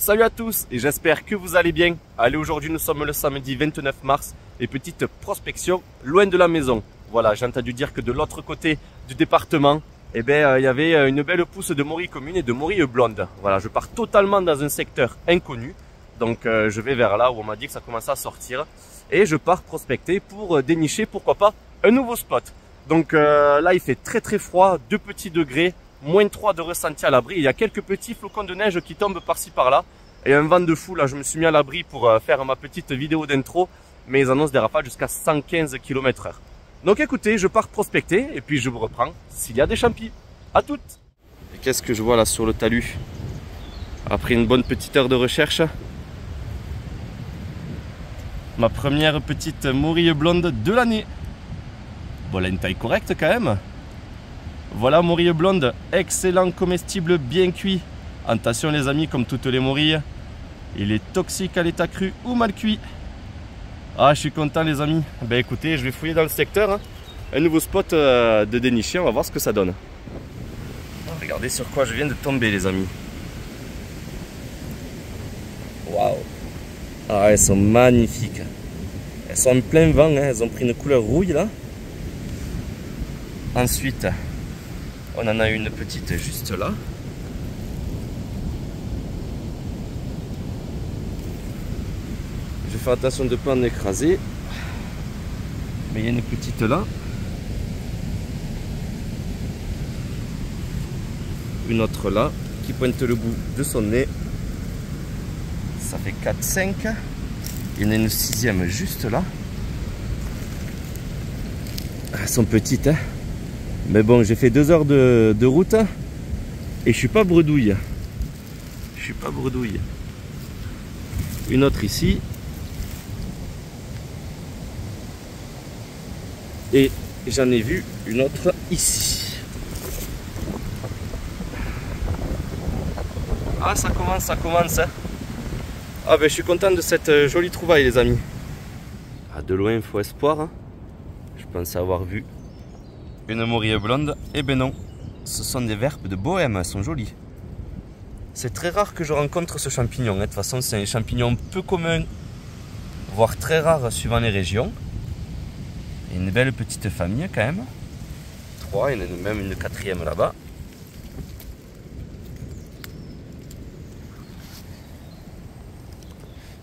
Salut à tous et j'espère que vous allez bien. Allez, aujourd'hui nous sommes le samedi 29 mars et petite prospection loin de la maison. Voilà, j'ai entendu dire que de l'autre côté du département, il y avait une belle pousse de morilles commune et de morilles blondes. Voilà, je pars totalement dans un secteur inconnu. Donc je vais vers là où on m'a dit que ça commençait à sortir. Et je pars prospecter pour dénicher, pourquoi pas, un nouveau spot. Donc là il fait très froid, 2 petits degrés. Moins 3 de ressenti à l'abri. Il y a quelques petits flocons de neige qui tombent par-ci par-là. Et un vent de fou. Là, je me suis mis à l'abri pour faire ma petite vidéo d'intro. Mais ils annoncent des rafales jusqu'à 115 km/h. Donc écoutez, je pars prospecter et puis je vous reprends s'il y a des champis. À toutes. Et qu'est-ce que je vois là sur le talus? Après une bonne petite heure de recherche, ma première petite morille blonde de l'année. Bon, elle a une taille correcte quand même. Voilà, morille blonde, excellent comestible, bien cuit. Attention les amis, comme toutes les morilles, il est toxique à l'état cru ou mal cuit. Ah, je suis content les amis. Ben écoutez, je vais fouiller dans le secteur. Un nouveau spot de dénicher, on va voir ce que ça donne. Regardez sur quoi je viens de tomber les amis. Waouh. Ah, elles sont magnifiques. Elles sont en plein vent, hein. Elles ont pris une couleur rouille là. Ensuite, on en a une petite juste là. Je vais faire attention de ne pas en écraser. Mais il y a une petite là. Une autre là qui pointe le bout de son nez. Ça fait 4, 5. Il y en a une 6e juste là. Elles sont petites, hein. Mais bon, j'ai fait 2 heures de route et je suis pas bredouille. Je suis pas bredouille. Une autre ici. Et j'en ai vu une autre ici. Ah, ça commence. Hein. Ah ben je suis content de cette jolie trouvaille les amis. Ah, de loin, il faut espoir. Hein. Je pense avoir vu une morille blonde. Eh ben non, ce sont des verpes de Bohème, elles sont jolies. C'est très rare que je rencontre ce champignon. De toute façon, c'est un champignon peu commun, voire très rare suivant les régions. Et une belle petite famille quand même. 3, il y en a même une 4e là-bas.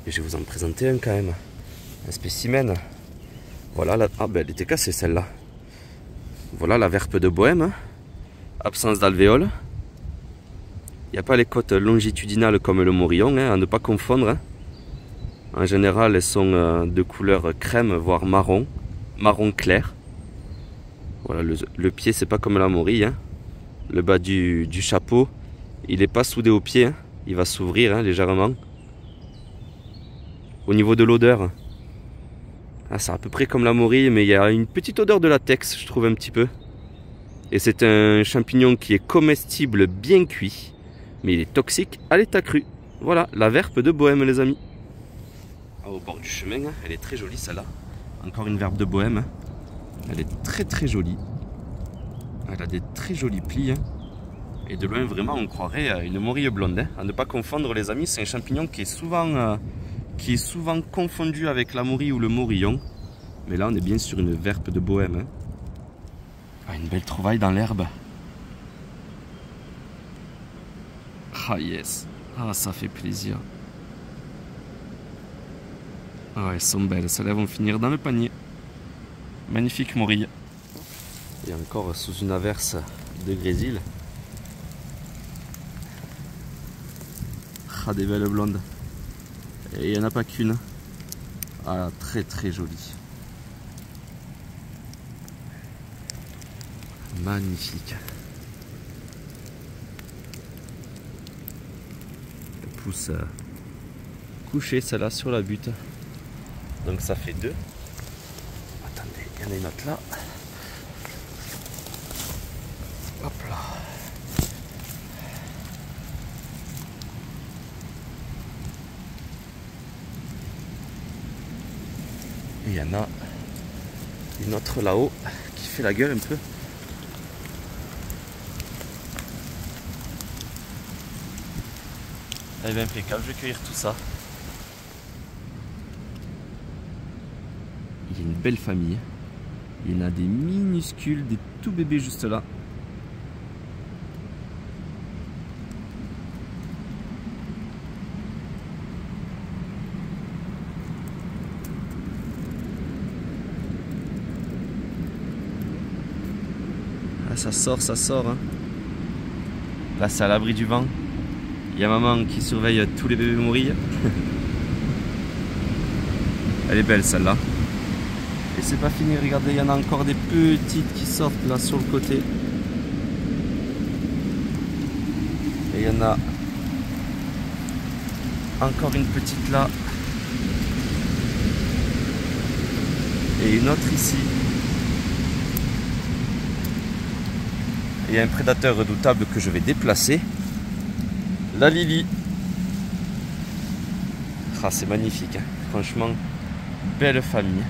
Et je vais vous en présenter un quand même. Un spécimen. Voilà, ah ben elle était cassée celle-là. Voilà la verpe de Bohème, absence d'alvéole. Il n'y a pas les côtes longitudinales comme le morillon, hein, à ne pas confondre. Hein. En général, elles sont de couleur crème, voire marron, marron clair. Voilà, le pied, c'est pas comme la morille. Hein. Le bas du chapeau, il n'est pas soudé au pied, hein. Il va s'ouvrir hein, légèrement. Au niveau de l'odeur, ah, c'est à peu près comme la morille, mais il y a une petite odeur de latex, je trouve un petit peu. Et c'est un champignon qui est comestible bien cuit, mais il est toxique à l'état cru. Voilà, la verpe de Bohème les amis. Ah, au bord du chemin, hein, elle est très jolie celle-là. Encore une verpe de Bohème. Hein. Elle est très jolie. Elle a des très jolis plis. Hein. Et de loin, vraiment, on croirait une morille blonde. Hein. À ne pas confondre les amis, c'est un champignon qui est souvent confondu avec la morille ou le morillon. Mais là on est bien sur une verpe de Bohème. Hein. Ah, une belle trouvaille dans l'herbe. Ah yes. Ah, ça fait plaisir. Ah, elles sont belles, celles-là vont finir dans le panier. Magnifique morille. Et encore sous une averse de grésil. Ah, des belles blondes. Et il n'y en a pas qu'une. Ah, très jolie. Magnifique. Elle pousse couchée celle-là sur la butte. Donc ça fait 2. Attendez, il y en a une autre là. Hop là. Et il y en a une autre là-haut qui fait la gueule un peu. Elle est impeccable, je vais cueillir tout ça. Il y a une belle famille. Il y en a des minuscules, des tout bébés juste là. Ah, ça sort. Hein. Là, c'est à l'abri du vent. Il y a maman qui surveille tous les bébés morilles. Elle est belle celle-là. Et c'est pas fini, regardez, il y en a encore des petites qui sortent là sur le côté. Et il y en a encore une petite là. Et une autre ici. Et il y a un prédateur redoutable que je vais déplacer. La Lily. Ah, c'est magnifique, hein. Franchement, belle famille.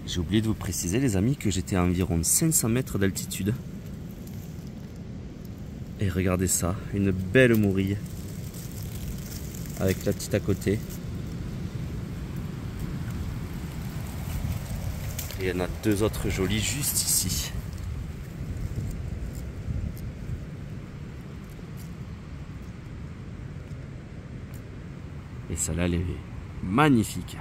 J'ai oublié de vous préciser les amis que j'étais à environ 500 mètres d'altitude. Et regardez ça, une belle mourille. Avec la petite à côté. Et il y en a deux autres jolies juste ici. Et celle-là, elle est magnifique.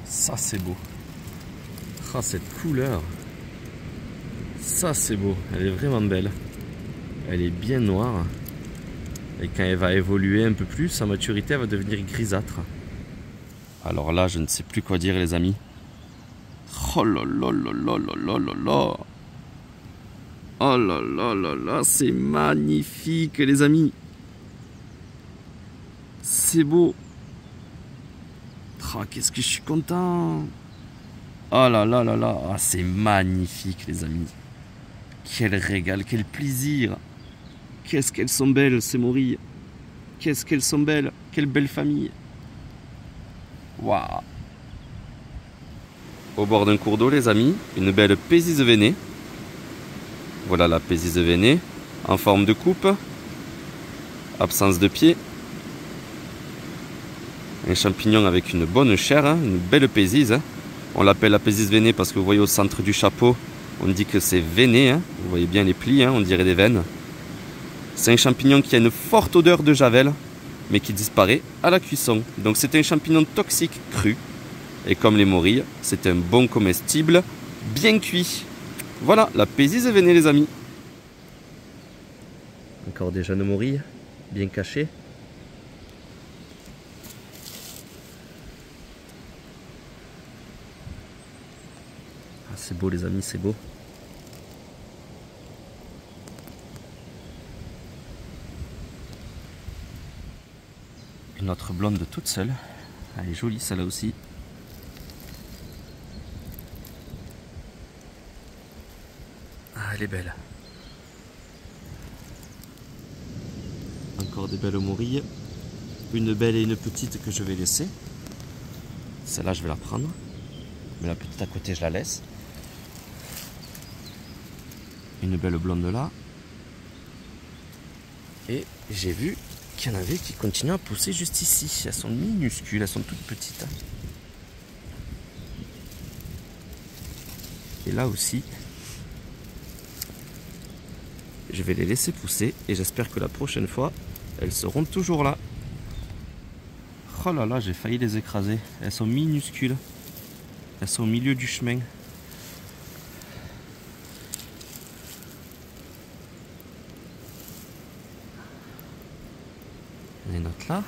Ça, c'est beau. Ah, cette couleur. Ça, c'est beau. Elle est vraiment belle. Elle est bien noire. Et quand elle va évoluer un peu plus, sa maturité elle va devenir grisâtre. Alors là, je ne sais plus quoi dire les amis. Oh là là là là là là là là. Oh là là là là, c'est magnifique les amis. C'est beau. Oh, qu'est-ce que je suis content. Oh là là là là, ah, c'est magnifique les amis. Quel régal, quel plaisir. Qu'est-ce qu'elles sont belles ces morilles. Qu'est-ce qu'elles sont belles. Quelle belle famille. Waouh. Au bord d'un cours d'eau les amis, une belle Pésise veinée. Voilà la Pésise veinée, en forme de coupe. Absence de pied. Un champignon avec une bonne chair, hein, une belle Pésise. Hein. On l'appelle la Pésise veinée parce que vous voyez au centre du chapeau, on dit que c'est veiné. Hein. Vous voyez bien les plis, hein, on dirait des veines. C'est un champignon qui a une forte odeur de javel, mais qui disparaît à la cuisson. Donc c'est un champignon toxique cru. Et comme les morilles, c'est un bon comestible bien cuit. Voilà, la Pésise veinée les amis. Encore des jeunes morilles, bien cachées. Ah, c'est beau les amis, c'est beau. Une autre blonde toute seule. Elle est jolie celle-là aussi. Ah, elle est belle. Encore des belles morilles. Une belle et une petite que je vais laisser. Celle-là, je vais la prendre. Mais la petite à côté, je la laisse. Une belle blonde là. Et j'ai vu qu'il y en avait qui continuent à pousser juste ici. Elles sont minuscules, elles sont toutes petites. Et là aussi, je vais les laisser pousser et j'espère que la prochaine fois, elles seront toujours là. Oh là là, j'ai failli les écraser. Elles sont minuscules. Elles sont au milieu du chemin. Il y en a une autre là.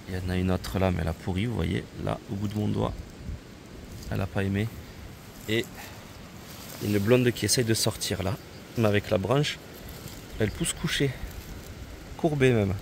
Il y en a une autre là, mais elle a pourri, vous voyez, là, au bout de mon doigt. Elle n'a pas aimé. Et une blonde qui essaye de sortir là, mais avec la branche, elle pousse couchée, courbée même.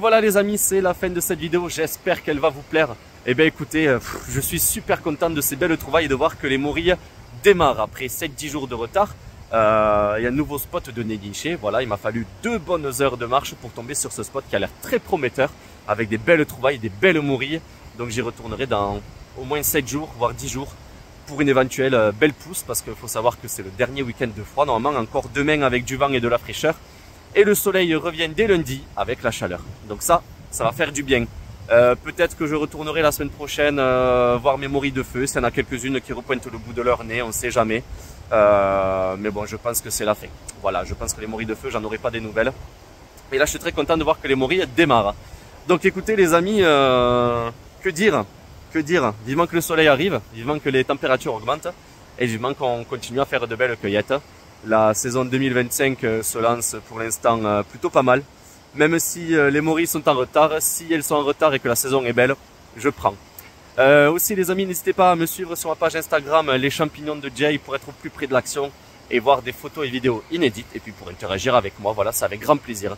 voilà les amis, c'est la fin de cette vidéo, j'espère qu'elle va vous plaire. Et bien écoutez, je suis super content de ces belles trouvailles et de voir que les Morilles démarrent après 7-10 jours de retard. Il y a un nouveau spot de Néguinché, voilà, il m'a fallu 2 bonnes heures de marche pour tomber sur ce spot qui a l'air très prometteur, avec des belles trouvailles, des belles Morilles. Donc j'y retournerai dans au moins 7 jours, voire 10 jours, pour une éventuelle belle pousse, parce qu'il faut savoir que c'est le dernier week-end de froid, normalement encore demain avec du vent et de la fraîcheur. Et le soleil revient dès lundi avec la chaleur. Donc ça va faire du bien. Peut-être que je retournerai la semaine prochaine voir mes Morilles de feu. S'il y en a quelques-unes qui repointent le bout de leur nez, on ne sait jamais. Mais bon, je pense que c'est la fin. Voilà, je pense que les Morilles de feu, j'en aurai pas des nouvelles. Et là, je suis très content de voir que les Morilles démarrent. Donc écoutez les amis, que dire? Vivement que le soleil arrive, vivement que les températures augmentent et vivement qu'on continue à faire de belles cueillettes. La saison 2025 se lance pour l'instant plutôt pas mal. Même si les Morilles sont en retard, si elles sont en retard et que la saison est belle, je prends. Aussi les amis, n'hésitez pas à me suivre sur ma page Instagram, les champignons de Jay, pour être au plus près de l'action et voir des photos et vidéos inédites. Et puis pour interagir avec moi, voilà, c'est avec grand plaisir.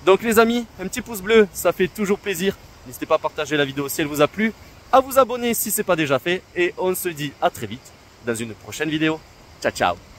Donc les amis, un petit pouce bleu, ça fait toujours plaisir. N'hésitez pas à partager la vidéo si elle vous a plu, à vous abonner si ce n'est pas déjà fait. Et on se dit à très vite dans une prochaine vidéo. Ciao, ciao!